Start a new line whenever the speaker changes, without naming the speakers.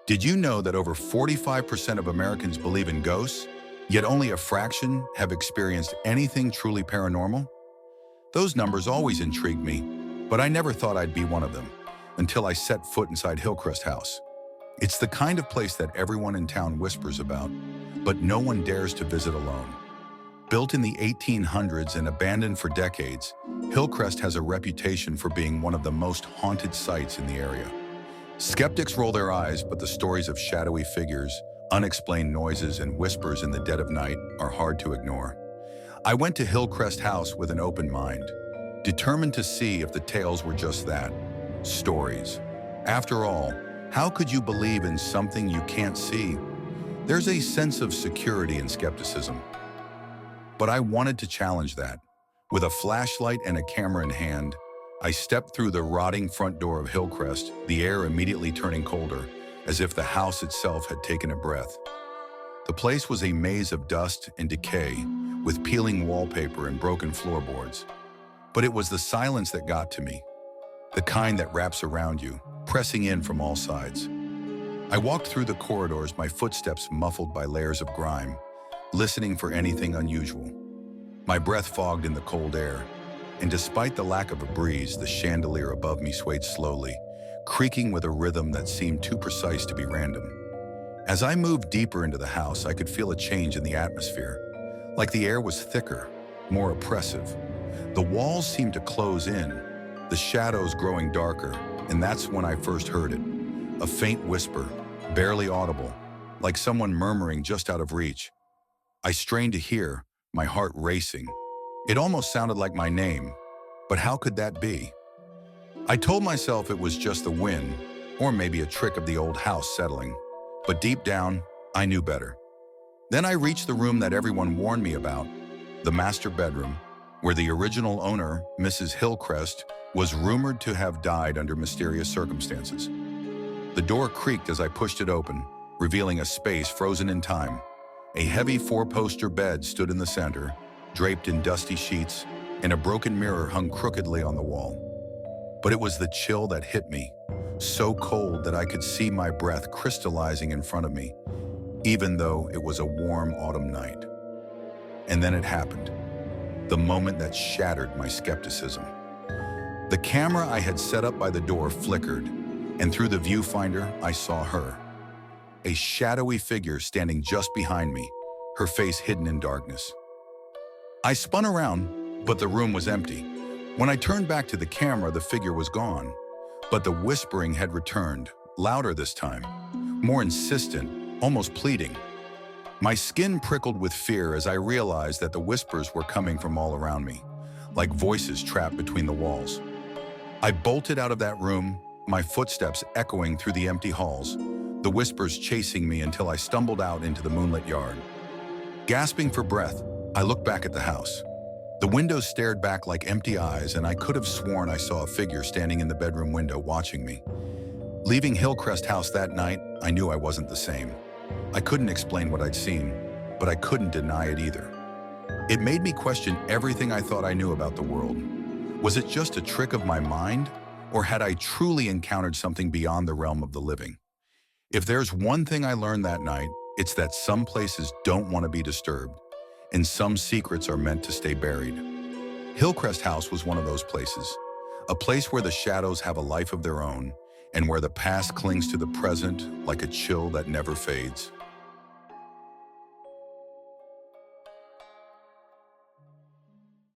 Did you know that over 45% of Americans believe in ghosts, yet only a fraction have experienced anything truly paranormal? Those numbers always intrigued me, but I never thought I'd be one of them until I set foot inside Hillcrest House. It's the kind of place that everyone in town whispers about, but no one dares to visit alone. Built in the 1800s and abandoned for decades, Hillcrest has a reputation for being one of the most haunted sites in the area. Skeptics roll their eyes, but the stories of shadowy figures, unexplained noises, and whispers in the dead of night are hard to ignore. I went to Hillcrest House with an open mind, determined to see if the tales were just that, stories. After all, how could you believe in something you can't see? There's a sense of security in skepticism. But I wanted to challenge that. With a flashlight and a camera in hand, I stepped through the rotting front door of Hillcrest, the air immediately turning colder, as if the house itself had taken a breath. The place was a maze of dust and decay, with peeling wallpaper and broken floorboards. But it was the silence that got to me, the kind that wraps around you, pressing in from all sides. I walked through the corridors, my footsteps muffled by layers of grime, listening for anything unusual. My breath fogged in the cold air, and despite the lack of a breeze, the chandelier above me swayed slowly, creaking with a rhythm that seemed too precise to be random. As I moved deeper into the house, I could feel a change in the atmosphere, like the air was thicker, more oppressive. The walls seemed to close in, the shadows growing darker, and that's when I first heard it. A faint whisper, barely audible, like someone murmuring just out of reach. I strained to hear, my heart racing. It almost sounded like my name, but how could that be? I told myself it was just the wind, or maybe a trick of the old house settling, but deep down, I knew better. Then I reached the room that everyone warned me about, the master bedroom, where the original owner, Mrs. Hillcrest, was rumored to have died under mysterious circumstances. The door creaked as I pushed it open, revealing a space frozen in time. A heavy four-poster bed stood in the center, draped in dusty sheets, and a broken mirror hung crookedly on the wall. But it was the chill that hit me, so cold that I could see my breath crystallizing in front of me, even though it was a warm autumn night. And then it happened, the moment that shattered my skepticism. The camera I had set up by the door flickered, and through the viewfinder, I saw her. A shadowy figure standing just behind me, her face hidden in darkness. I spun around, but the room was empty. When I turned back to the camera, the figure was gone, but the whispering had returned, louder this time, more insistent, almost pleading. My skin prickled with fear as I realized that the whispers were coming from all around me, like voices trapped between the walls. I bolted out of that room, my footsteps echoing through the empty halls, the whispers chasing me until I stumbled out into the moonlit yard. Gasping for breath, I looked back at the house. The windows stared back like empty eyes, and I could have sworn I saw a figure standing in the bedroom window watching me. Leaving Hillcrest House that night, I knew I wasn't the same. I couldn't explain what I'd seen, but I couldn't deny it either. It made me question everything I thought I knew about the world. Was it just a trick of my mind, or had I truly encountered something beyond the realm of the living? If there's one thing I learned that night, it's that some places don't want to be disturbed, and some secrets are meant to stay buried. Hillcrest House was one of those places, a place where the shadows have a life of their own, and where the past clings to the present like a chill that never fades.